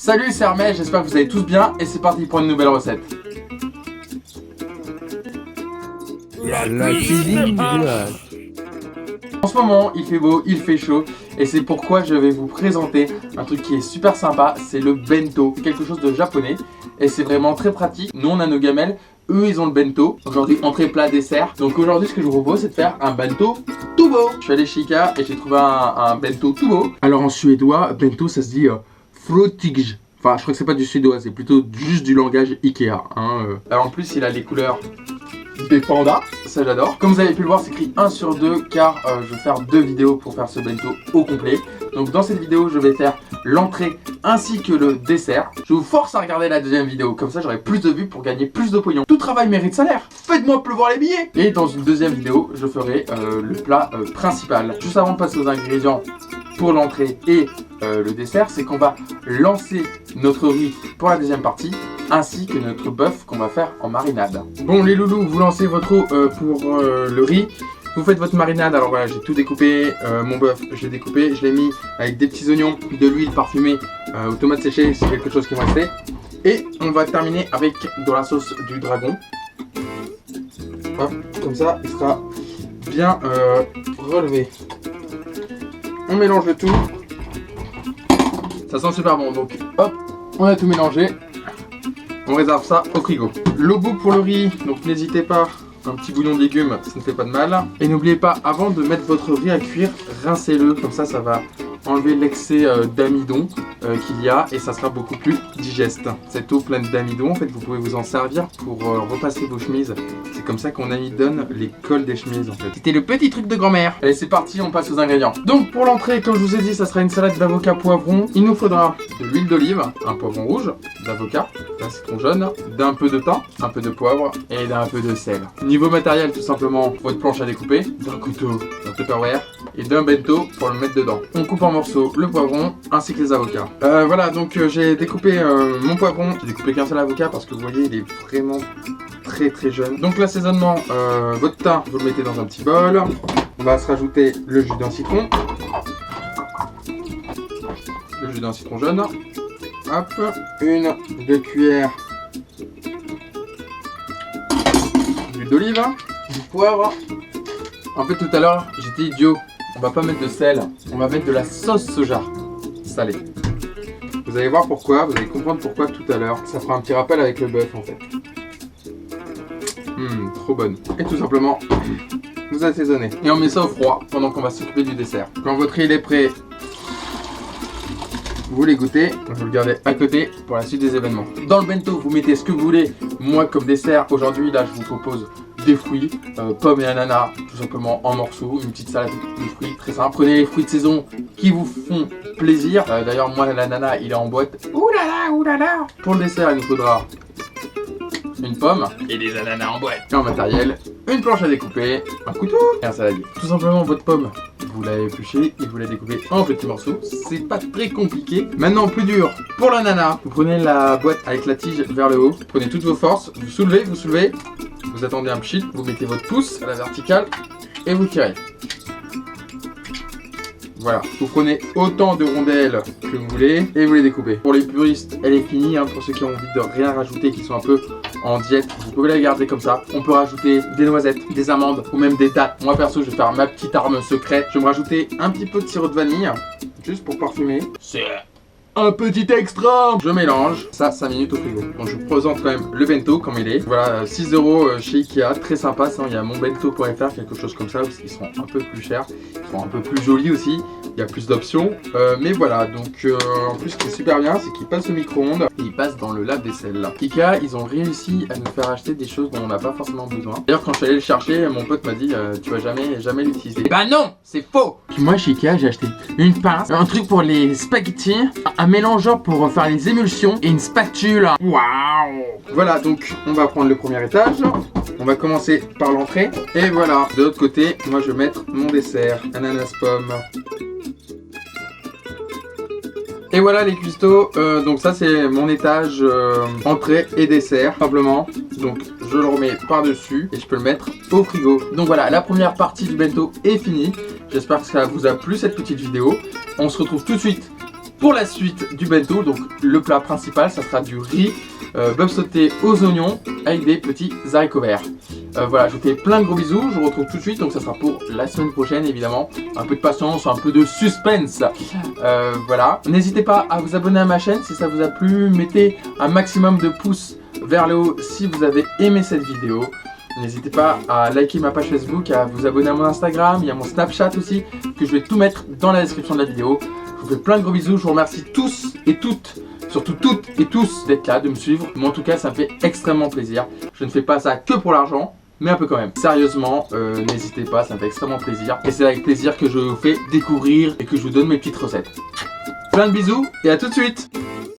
Salut, c'est Hermès, j'espère que vous allez tous bien et c'est parti pour une nouvelle recette. La cuisine du village. En ce moment, il fait beau, il fait chaud et c'est pourquoi je vais vous présenter un truc qui est super sympa, c'est le bento, quelque chose de japonais et c'est vraiment très pratique. Nous on a nos gamelles, eux ils ont le bento. Aujourd'hui entrée, plat, dessert. Donc aujourd'hui ce que je vous propose c'est de faire un bento tout beau. Je suis allé chez Ikea et j'ai trouvé un bento tout beau. Alors en suédois, bento ça se dit frutig. Enfin je crois que c'est pas du suédois, c'est plutôt juste du langage Ikea hein. Alors en plus il a les couleurs des pandas, ça j'adore. Comme vous avez pu le voir, c'est écrit 1 sur 2 car je vais faire 2 vidéos pour faire ce bento au complet. Donc dans cette vidéo, je vais faire l'entrée ainsi que le dessert. Je vous force à regarder la deuxième vidéo, comme ça j'aurai plus de vues pour gagner plus de pognon. Tout travail mérite salaire, faites-moi pleuvoir les billets. Et dans une deuxième vidéo, je ferai le plat principal. Juste avant de passer aux ingrédients pour l'entrée et le dessert, c'est qu'on va lancer notre riz pour la deuxième partie ainsi que notre bœuf qu'on va faire en marinade. Bon les loulous, vous lancez votre eau pour le riz. Vous faites votre marinade. Alors voilà, j'ai tout découpé, mon bœuf je l'ai découpé, je l'ai mis avec des petits oignons, de l'huile parfumée, aux tomates séchées, c'est quelque chose qui me restait. Et on va terminer avec de la sauce du dragon. Hop, comme ça il sera bien relevé. On mélange le tout. Ça sent super bon, donc hop, on a tout mélangé. On réserve ça au frigo. L'eau bout pour le riz, donc n'hésitez pas, un petit bouillon de légumes, ça ne fait pas de mal. Et n'oubliez pas, avant de mettre votre riz à cuire, rincez-le, comme ça, ça va enlever l'excès d'amidon qu'il y a et ça sera beaucoup plus digeste. Cette eau pleine d'amidon, en fait, vous pouvez vous en servir pour repasser vos chemises. C'est comme ça qu'on amidonne les cols des chemises, en fait. C'était le petit truc de grand-mère. Allez, c'est parti, on passe aux ingrédients. Donc, pour l'entrée, comme je vous ai dit, ça sera une salade d'avocat poivron. Il nous faudra de l'huile d'olive, un poivron rouge, d'avocat, d'un citron jaune, d'un peu de thym, un peu de poivre et d'un peu de sel. Niveau matériel, tout simplement, votre planche à découper, d'un couteau, d'un Tupperware et d'un bento pour le mettre dedans. On coupe en morceaux le poivron ainsi que les avocats. Voilà, donc j'ai découpé mon poivron. J'ai découpé qu'un seul avocat parce que vous voyez, il est vraiment très jeune. Donc l'assaisonnement, votre thym, vous le mettez dans un petit bol. On va se rajouter le jus d'un citron. Le jus d'un citron jaune. Hop, 2 cuillères d'huile d'olive, du poivre. En fait, tout à l'heure, j'étais idiot. On va pas mettre de sel, on va mettre de la sauce soja salée. Vous allez voir pourquoi, vous allez comprendre pourquoi tout à l'heure. Ça fera un petit rappel avec le bœuf en fait. Trop bonne. Et tout simplement, vous assaisonnez. Et on met ça au froid pendant qu'on va s'occuper du dessert. Quand votre riz est prêt, vous les goûtez, vous le gardez à côté pour la suite des événements. Dans le bento, vous mettez ce que vous voulez. Moi, comme dessert, aujourd'hui, là, je vous propose des fruits, pommes et ananas, tout simplement en morceaux, une petite salade de fruits, très simple. Prenez les fruits de saison qui vous font plaisir. D'ailleurs, moi, l'ananas, il est en boîte. Ouh là là, ouh là là. Pour le dessert, il nous faudra une pomme et des ananas en boîte. Et en matériel, une planche à découper, un couteau et un saladier. Tout simplement, votre pomme, vous l'avez épluchée et vous la découpez en petits morceaux. C'est pas très compliqué. Maintenant, plus dur, pour l'ananas, vous prenez la boîte avec la tige vers le haut. Vous prenez toutes vos forces, vous soulevez. Vous attendez un pchit, vous mettez votre pouce à la verticale et vous tirez. Voilà, vous prenez autant de rondelles que vous voulez et vous les découpez. Pour les puristes, elle est finie. Pour ceux qui ont envie de rien rajouter, qui sont un peu en diète, vous pouvez la garder comme ça. On peut rajouter des noisettes, des amandes ou même des dattes. Moi perso, je vais faire ma petite arme secrète. Je vais me rajouter un petit peu de sirop de vanille, juste pour parfumer. C'est un petit extra. Je mélange ça 5 minutes au frigo. Donc je vous présente quand même le bento comme il est. Voilà, 6 € chez Ikea, très sympa. Ça, il y a monbento.fr, quelque chose comme ça, parce qu'ils sont un peu plus chers, ils sont un peu plus jolis aussi. Il y a plus d'options, mais voilà. Donc en plus, ce qui est super bien, c'est qu'ils passent au micro-ondes et ils passent dans le lave-vaisselle. Ikea, ils ont réussi à nous faire acheter des choses dont on n'a pas forcément besoin. D'ailleurs, quand je suis allé le chercher, mon pote m'a dit tu vas jamais l'utiliser. Bah non, c'est faux. Puis moi chez Ikea, j'ai acheté une pince, un truc pour les spaghettis, un mélangeur pour faire les émulsions et une spatule. Waouh. Voilà, donc on va prendre le premier étage. On va commencer par l'entrée. Et voilà, de l'autre côté, moi je vais mettre mon dessert, ananas pomme. Et voilà les cuistots, donc ça c'est mon étage entrée et dessert simplement. Donc je le remets par dessus et je peux le mettre au frigo. Donc voilà, la première partie du bento est finie. J'espère que ça vous a plu cette petite vidéo. On se retrouve tout de suite Pour la suite du bento, donc le plat principal, ça sera du riz, bœuf sauté aux oignons avec des petits haricots verts. Voilà, je vous fais plein de gros bisous, je vous retrouve tout de suite, donc ça sera pour la semaine prochaine évidemment. Un peu de patience, un peu de suspense. Voilà, n'hésitez pas à vous abonner à ma chaîne si ça vous a plu, mettez un maximum de pouces vers le haut si vous avez aimé cette vidéo. N'hésitez pas à liker ma page Facebook, à vous abonner à mon Instagram, il y a mon Snapchat aussi, que je vais tout mettre dans la description de la vidéo. Je vous fais plein de gros bisous, je vous remercie tous et toutes, surtout toutes et tous d'être là, de me suivre. Moi en tout cas ça me fait extrêmement plaisir. Je ne fais pas ça que pour l'argent, mais un peu quand même. Sérieusement, n'hésitez pas, ça me fait extrêmement plaisir. Et c'est avec plaisir que je vous fais découvrir et que je vous donne mes petites recettes. Plein de bisous et à tout de suite.